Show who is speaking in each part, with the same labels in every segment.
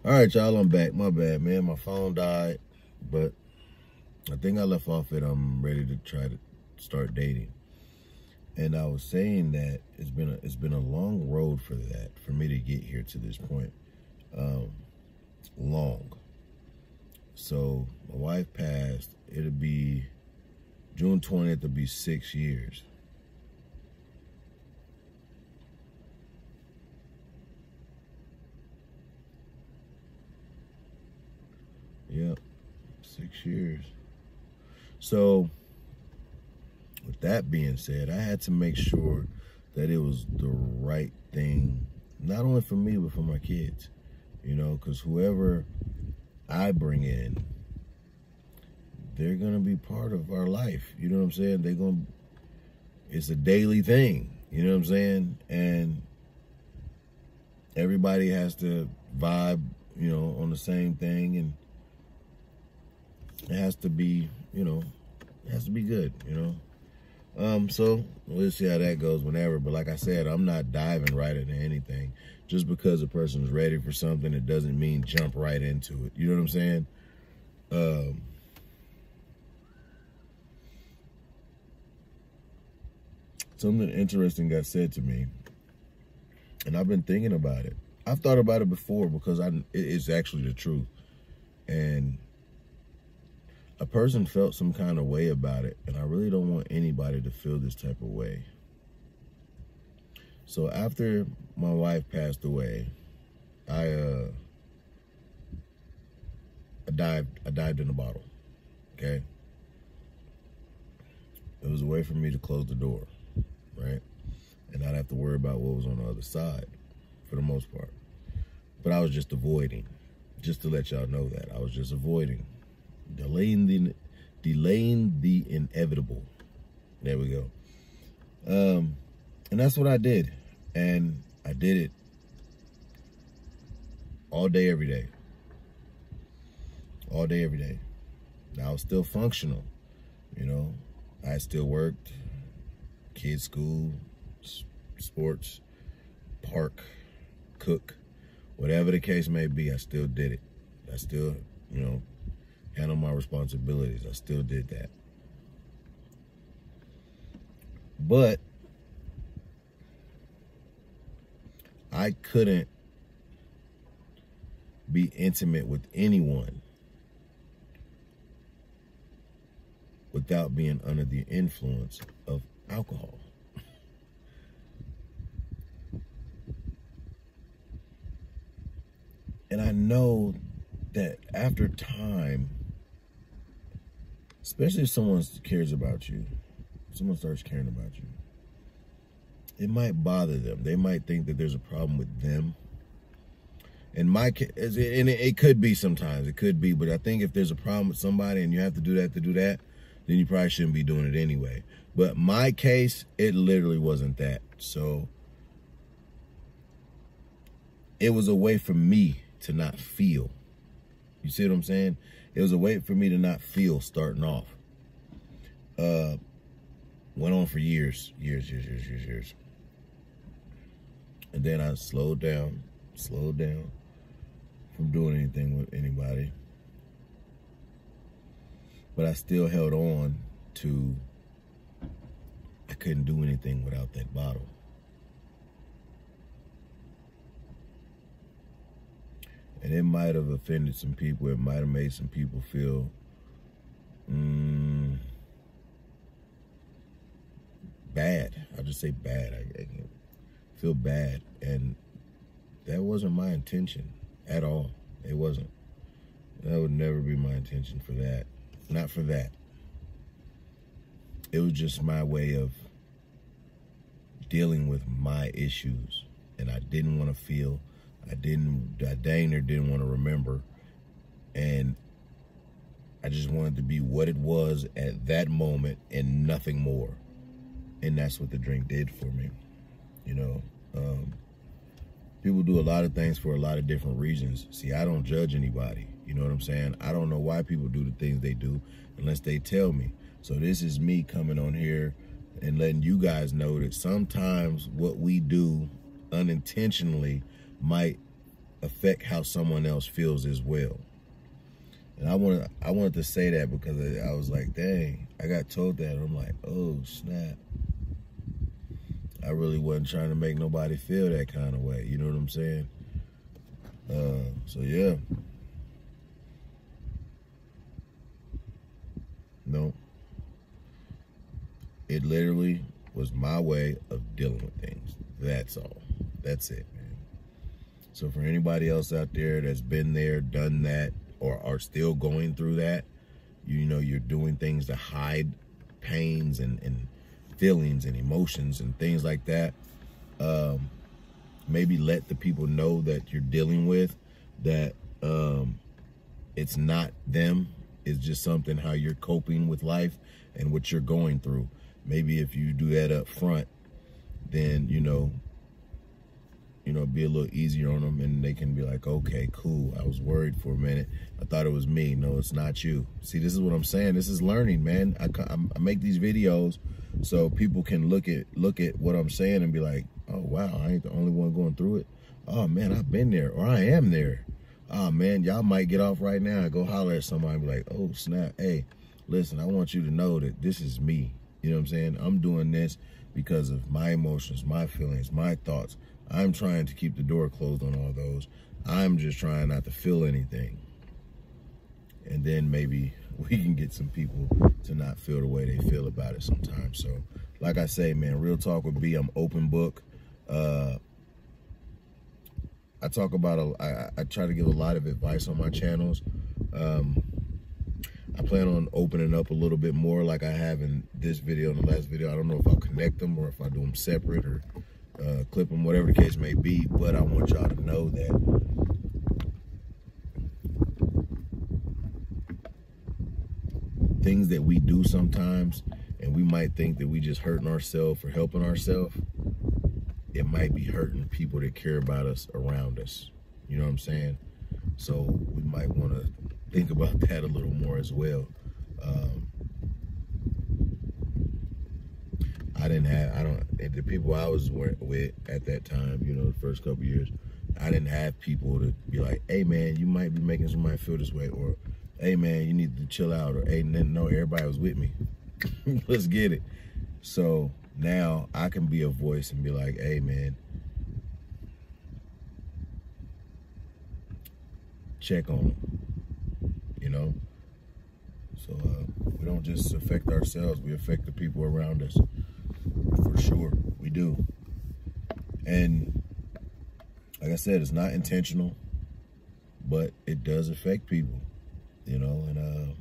Speaker 1: All right, y'all, I'm back. My bad, man. My phone died, but I think I left off it. I'm ready to try to start dating. And I was saying that it's been a long road for me to get here to this point. Long. So my wife passed. It'll be June 20th. It'll be 6 years. Yep, 6 years. So with that being said, I had to make sure that it was the right thing, not only for me, but for my kids, you know, because whoever I bring in, they're going to be part of our life. You know what I'm saying? It's a daily thing, you know what I'm saying? And everybody has to vibe, you know, on the same thing, and it has to be, you know, it has to be good, you know? So we'll see how that goes whenever. But like I said, I'm not diving right into anything. Just because a person's ready for something, it doesn't mean jump right into it. You know what I'm saying? Something interesting got said to me, and I've been thinking about it. I've thought about it before because it's actually the truth. And a person felt some kind of way about it, and I really don't want anybody to feel this type of way. So after my wife passed away, I dived in a bottle, okay? It was a way for me to close the door, right? And not have to worry about what was on the other side, for the most part. But I was just avoiding, just to let y'all know that. I was just avoiding. Delaying the inevitable. There we go. And that's what I did. And I did it all day, every day. All day, every day. Now, I was still functional, you know. I still worked, kids' school, sports, park, cook, whatever the case may be, I still did it. I still, you know, handle my responsibilities. I still did that. But I couldn't be intimate with anyone without being under the influence of alcohol. And I know that after time, especially if someone cares about you, someone starts caring about you, it might bother them. They might think that there's a problem with them. In my case, and it could be sometimes, it could be, but I think if there's a problem with somebody and you have to do that, then you probably shouldn't be doing it anyway. But my case, it literally wasn't that. So it was a way for me to not feel. You see what I'm saying? It was a way for me to not feel starting off. Went on for years. And then I slowed down from doing anything with anybody. But I still held on to, I couldn't do anything without that bottle. And it might have offended some people. It might have made some people feel bad. I'll just say bad. I feel bad. And that wasn't my intention at all. It wasn't. That would never be my intention for that. Not for that. It was just my way of dealing with my issues. And I didn't want to feel, I dang near didn't want to remember. And I just wanted to be what it was at that moment and nothing more. And that's what the drink did for me. You know, people do a lot of things for a lot of different reasons. See, I don't judge anybody. You know what I'm saying? I don't know why people do the things they do unless they tell me. So this is me coming on here and letting you guys know that sometimes what we do unintentionally might affect how someone else feels as well. And I wanted to say that because I was like, dang, I got told that. I'm like, oh, snap. I really wasn't trying to make nobody feel that kind of way. You know what I'm saying? So, yeah. No. It literally was my way of dealing with things. That's all. That's it, man. So for anybody else out there that's been there, done that, or are still going through that, you know, you're doing things to hide pains and feelings and emotions and things like that. Maybe let the people know that you're dealing with that it's not them. It's just something how you're coping with life and what you're going through. Maybe if you do that up front, then, you know, be a little easier on them, and they can be like, okay, cool. I was worried for a minute. I thought it was me. No, it's not you. See, this is what I'm saying. This is learning, man. I make these videos so people can look at what I'm saying and be like, oh, wow, I ain't the only one going through it. Oh, man, I've been there, or I am there. Oh, man, y'all might get off right now and go holler at somebody and be like, oh, snap. Hey, listen, I want you to know that this is me. You know what I'm saying? I'm doing this because of my emotions, my feelings, my thoughts. I'm trying to keep the door closed on all those. I'm just trying not to feel anything. And then maybe we can get some people to not feel the way they feel about it sometimes. So, like I say, man, real talk with B, I'm open book. I talk about, I try to give a lot of advice on my channels. I plan on opening up a little bit more like I have in this video and the last video. I don't know if I'll connect them or if I do them separate or clip them, whatever the case may be. But I want y'all to know that things that we do sometimes, and we might think that we just hurting ourselves or helping ourselves, it might be hurting people that care about us around us. You know what I'm saying? So we might want to think about that a little more as well. The people I was with at that time, you know, the first couple years, I didn't have people to be like, hey man, you might be making somebody feel this way, or hey man, you need to chill out, or hey, no, everybody was with me. Let's get it. So now I can be a voice and be like, hey man, check on them, you know? So we don't just affect ourselves, we affect the people around us. For sure, we do. And like I said, it's not intentional, but it does affect people, you know? And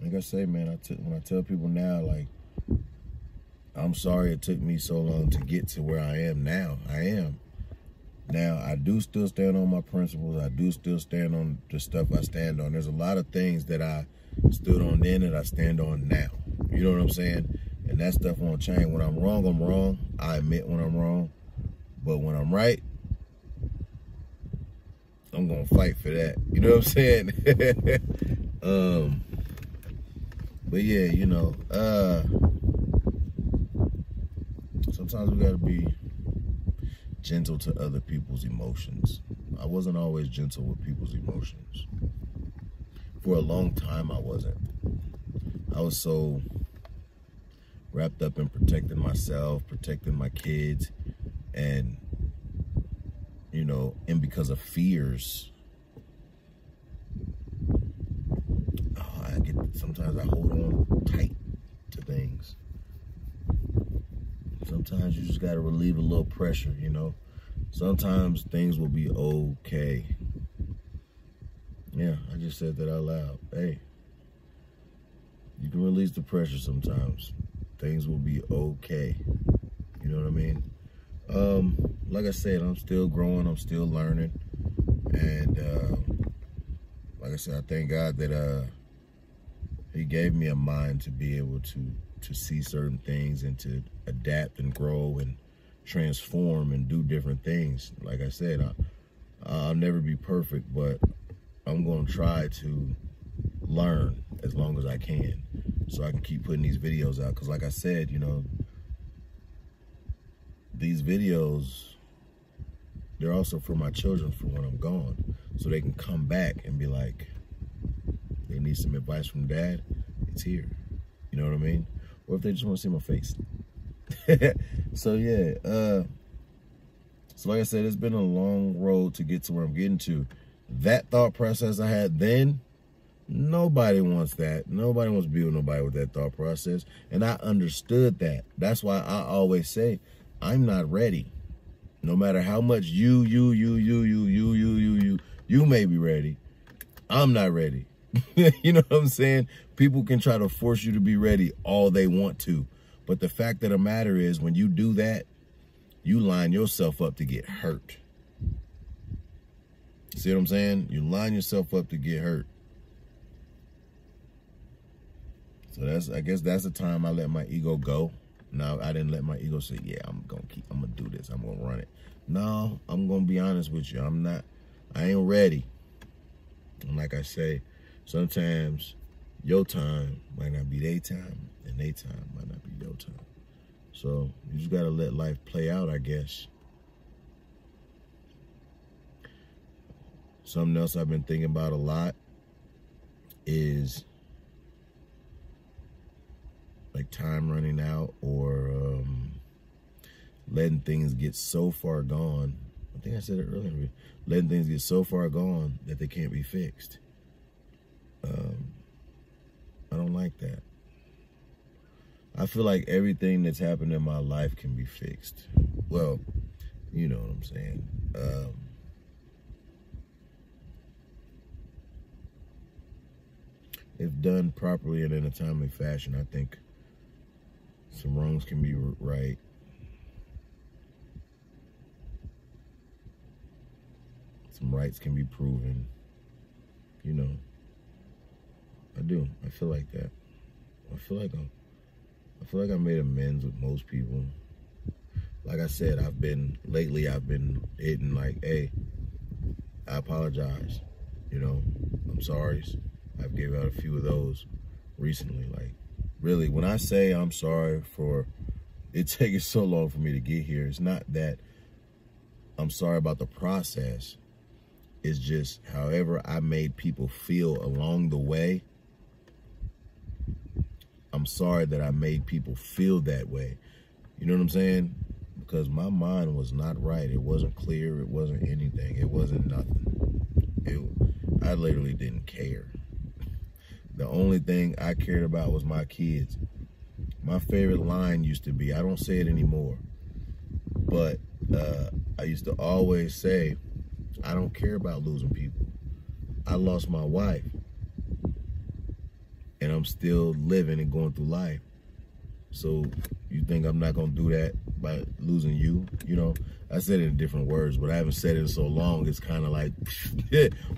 Speaker 1: like I say, man, when I tell people now, like, I'm sorry it took me so long to get to where I am now. I am. Now, I do still stand on my principles. I do still stand on the stuff I stand on. There's a lot of things that I stood on then that I stand on now. You know what I'm saying? And that stuff won't change. When I'm wrong, I'm wrong. I admit when I'm wrong. But when I'm right, I'm going to fight for that. You know what I'm saying? But yeah, you know, sometimes we got to be gentle to other people's emotions. I wasn't always gentle with people's emotions. For a long time, I wasn't. I was so wrapped up in protecting myself, protecting my kids, and, you know, and because of fears, sometimes I hold on tight to things. Sometimes you just got to relieve a little pressure, you know. Sometimes things will be okay. Yeah, I just said that out loud. Hey, you can release the pressure sometimes. Things will be okay. You know what I mean? Like I said, I'm still growing. I'm still learning. And like I said, I thank God that He gave me a mind to be able to see certain things and to adapt and grow and transform and do different things. Like I said, I'll never be perfect, but I'm going to try to learn as long as I can so I can keep putting these videos out. Because like I said, you know, these videos they're also for my children for when I'm gone. So they can come back and be like, they need some advice from dad, it's here. You know what I mean? Or if they just want to see my face. So yeah, so like I said, it's been a long road to get to where I'm getting to. That thought process I had then, nobody wants that. Nobody wants to be with nobody with that thought process. And I understood that. That's why I always say, I'm not ready. No matter how much you may be ready, I'm not ready. You know what I'm saying? People can try to force you to be ready all they want to. But the fact of the matter is, when you do that, you line yourself up to get hurt. See what I'm saying? You line yourself up to get hurt. So I guess that's the time I let my ego go. No, I didn't let my ego say, yeah, I'm gonna do this, I'm gonna run it. No, I'm gonna be honest with you. I ain't ready. And like I say, sometimes your time might not be their time, and their time might not be your time. So you just gotta let life play out, I guess. Something else I've been thinking about a lot is like time running out, or letting things get so far gone. I think I said it earlier. Letting things get so far gone that they can't be fixed. I don't like that. I feel like everything that's happened in my life can be fixed. Well, you know what I'm saying. If done properly and in a timely fashion, I think some wrongs can be right. Some rights can be proven. You know, I do. I feel like that. I feel like I made amends with most people. Like I said, lately I've been hitting like, hey, I apologize. You know, I'm sorry. I've gave out a few of those recently. Like, really, when I say I'm sorry for it taking so long for me to get here, it's not that I'm sorry about the process. It's just however I made people feel along the way. I'm sorry that I made people feel that way. You know what I'm saying? Because my mind was not right. It wasn't clear. It wasn't anything. It wasn't nothing. I literally didn't care. The only thing I cared about was my kids. My favorite line used to be, I don't say it anymore, but I used to always say, I don't care about losing people. I lost my wife, and I'm still living and going through life. So you think I'm not going to do that by losing you? You know, I said it in different words, but I haven't said it in so long. It's kind of like,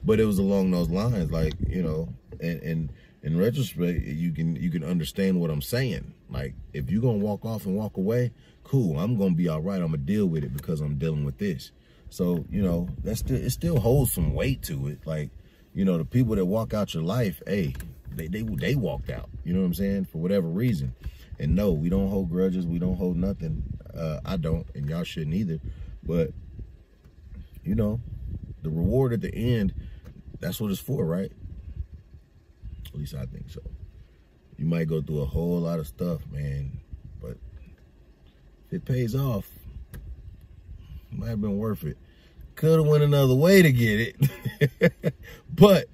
Speaker 1: but it was along those lines, like, you know, and in retrospect, you can understand what I'm saying. Like, if you're going to walk off and walk away, cool, I'm going to be all right. I'm going to deal with it because I'm dealing with this. So, you know, it still holds some weight to it. Like, you know, the people that walk out your life, hey, they walked out, you know what I'm saying, for whatever reason. And no, we don't hold grudges. We don't hold nothing. I don't, and y'all shouldn't either. But, you know, the reward at the end, that's what it's for, right? At least I think so. You might go through a whole lot of stuff, man, but if it pays off, it might have been worth it. Could have went another way to get it, but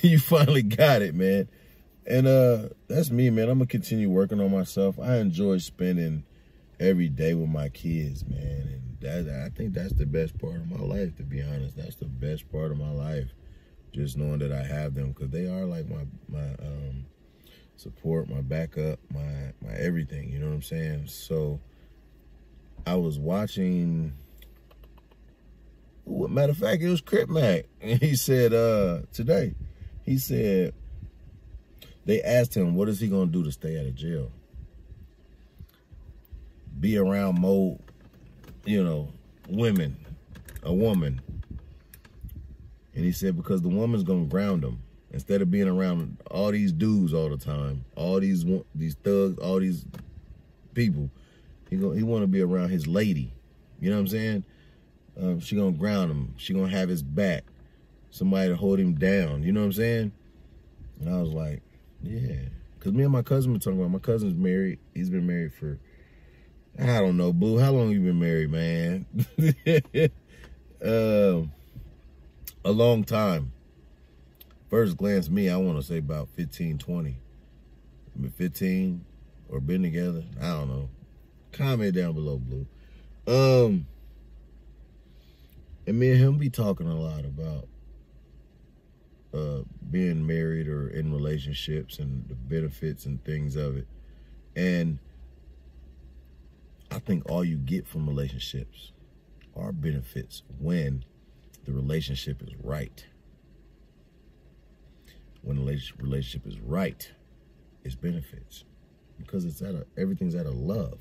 Speaker 1: you finally got it, man. And that's me, man. I'm gonna continue working on myself. I enjoy spending every day with my kids, man, and I think that's the best part of my life, to be honest. That's the best part of my life, just knowing that I have them, because they are like my support, my backup, my everything. You know what I'm saying? So I was watching. Matter of fact, it was Crip Mac, and he said today, he said they asked him, what is he gonna do to stay out of jail? Be around more, you know, women, a woman. And he said because the woman's gonna ground him. Instead of being around all these dudes all the time, all these thugs, all these people, he want to be around his lady. You know what I'm saying? She gonna ground him. She gonna have his back. Somebody to hold him down. You know what I'm saying? And I was like, yeah. Because me and my cousin were talking about, my cousin's married. He's been married for, I don't know, Boo. How long you been married, man? A long time. First glance, me, I want to say about 15, 20. 15 or been together. I don't know. Comment down below, Blue. And me and him be talking a lot about being married or in relationships and the benefits and things of it. And I think all you get from relationships are benefits when the relationship is right. When the relationship is right, it's benefits. Because it's everything's out of love.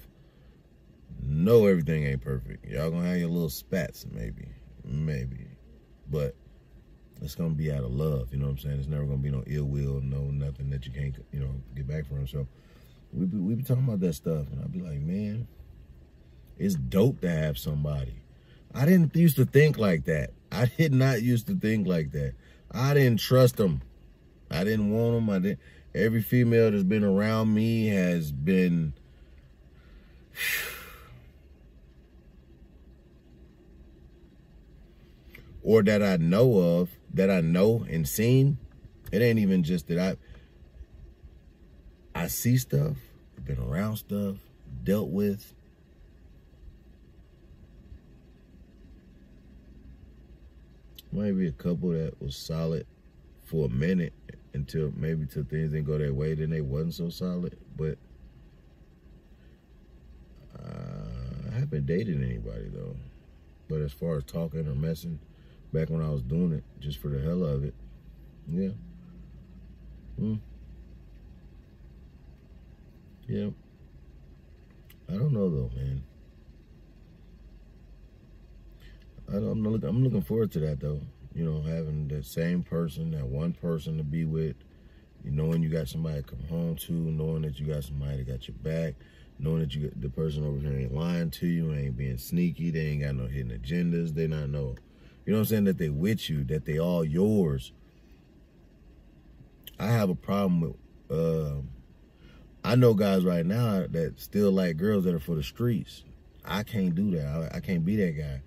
Speaker 1: No, everything ain't perfect. Y'all gonna have your little spats, maybe. But it's gonna be out of love, you know what I'm saying? There's never gonna be no ill will, no nothing that you can't, you know, get back from. So we be talking about that stuff, and I'd be like, man, it's dope to have somebody. I didn't used to think like that. I did not used to think like that. I didn't trust them. I didn't want them. Every female that's been around me has been or that I know of, that I know and seen. It ain't even just that I see stuff, been around stuff, dealt with. Maybe a couple that was solid for a minute until till things didn't go their way, then they wasn't so solid. But I haven't dated anybody though. But as far as talking or messing, back when I was doing it just for the hell of it, yeah. Yeah. I don't know though, man. I'm looking forward to that though. You know, having that same person, that one person to be with, you knowing you got somebody to come home to, knowing that you got somebody that got your back, knowing that the person over here ain't lying to you, ain't being sneaky, they ain't got no hidden agendas, they not know, you know what I'm saying, that they with you, that they all yours. I have a problem with, I know guys right now that still like girls that are for the streets. I can't do that. I can't be that guy.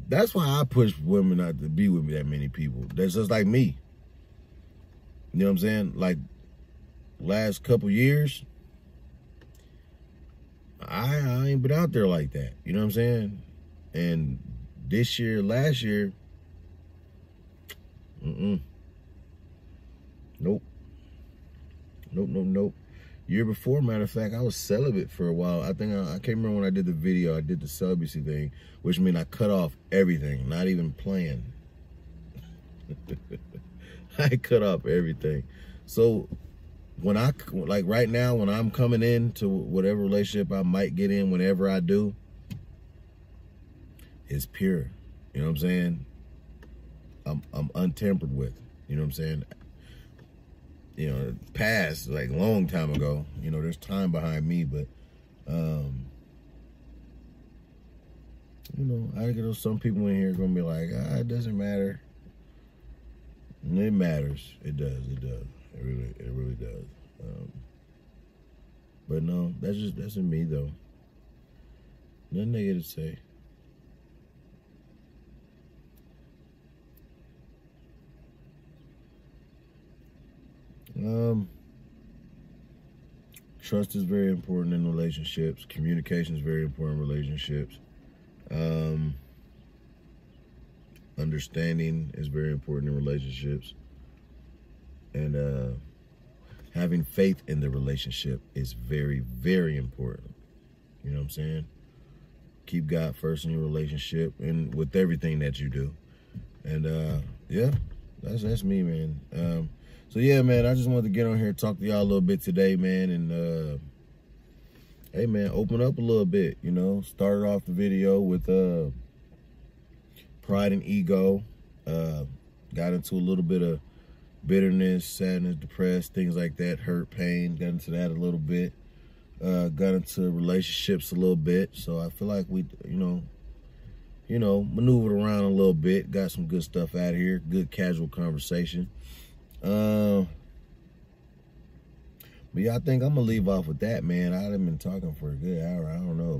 Speaker 1: That's why I push women not to be with that many people. That's just like me. You know what I'm saying? Like, last couple years, I ain't been out there like that. You know what I'm saying? And this year, last year, nope. Year before, matter of fact, I was celibate for a while. I think I can't remember when I did the video. I did the celibacy thing, which means I cut off everything, not even playing. I cut off everything. So when like right now, when I'm coming into whatever relationship I might get in, whenever I do, it's pure. You know what I'm saying? I'm untempered with. You know what I'm saying? You know, past, like, long time ago. You know, there's time behind me, but, you know, I get some people in here gonna be like, it doesn't matter. And it matters. It does. It really does. But no, that's in me though. Nothing negative to say. Trust is very important in relationships. Communication is very important in relationships. Understanding is very important in relationships. And having faith in the relationship is very, very important. You know what I'm saying? Keep God first in your relationship and with everything that you do. And yeah, that's me, man. So yeah, man, I just wanted to get on here and talk to y'all a little bit today, man. And hey, man, open up a little bit, you know. Started off the video with pride and ego. Got into a little bit of bitterness, sadness, depressed, things like that, hurt, pain. Got into that a little bit. got into relationships a little bit, so I feel like we, maneuvered around a little bit, got some good stuff out of here, good casual conversation. But yeah, I think I'm gonna leave off with that, man. I've been talking for a good hour. I don't know,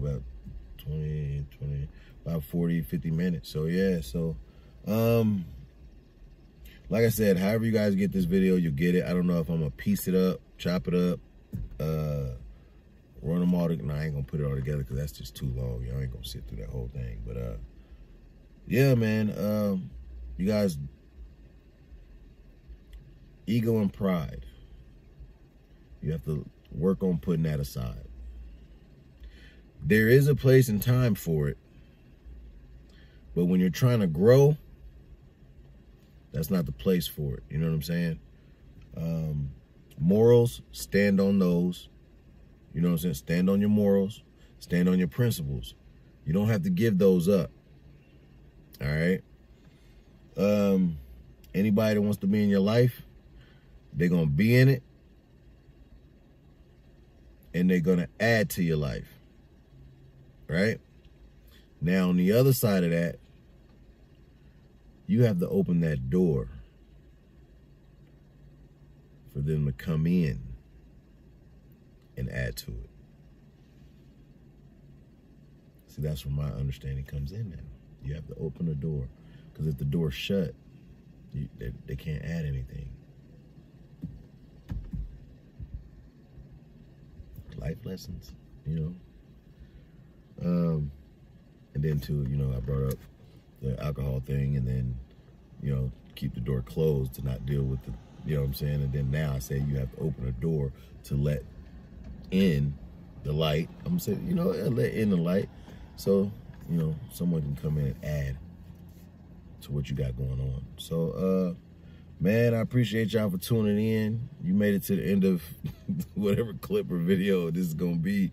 Speaker 1: about 40, 50 minutes. So yeah, like I said, however you guys get this video, you'll get it. I don't know if I'm gonna piece it up, chop it up, run them all together. No, I ain't gonna put it all together because that's just too long. Y'all ain't gonna sit through that whole thing. But yeah, man, you guys, ego and pride, you have to work on putting that aside. There is a place and time for it, but when you're trying to grow, that's not the place for it. You know what I'm saying? Morals, stand on those. You know what I'm saying? Stand on your morals. Stand on your principles. You don't have to give those up. All right? Anybody that wants to be in your life, they're going to be in it, and they're going to add to your life. Right? Now, on the other side of that, you have to open that door for them to come in and add to it. See, that's where my understanding comes in now. You have to open the door, because if the door's shut, they can't add anything. Life lessons, you know. And then too, I brought up the alcohol thing, and then, keep the door closed to not deal with the, you know what I'm saying? And then now I say you have to open a door to let in the light. I'm saying, let in the light so, someone can come in and add to what you got going on. So, man, I appreciate y'all for tuning in. You made it to the end of whatever clip or video this is going to be.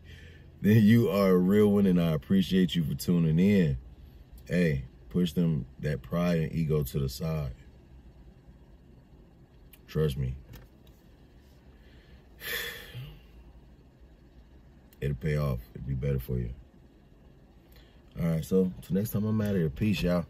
Speaker 1: Then you are a real one, and I appreciate you for tuning in. Hey, push that pride and ego to the side. Trust me. It'll pay off. It'll be better for you. All right, so till next time I'm out of here. Peace, y'all.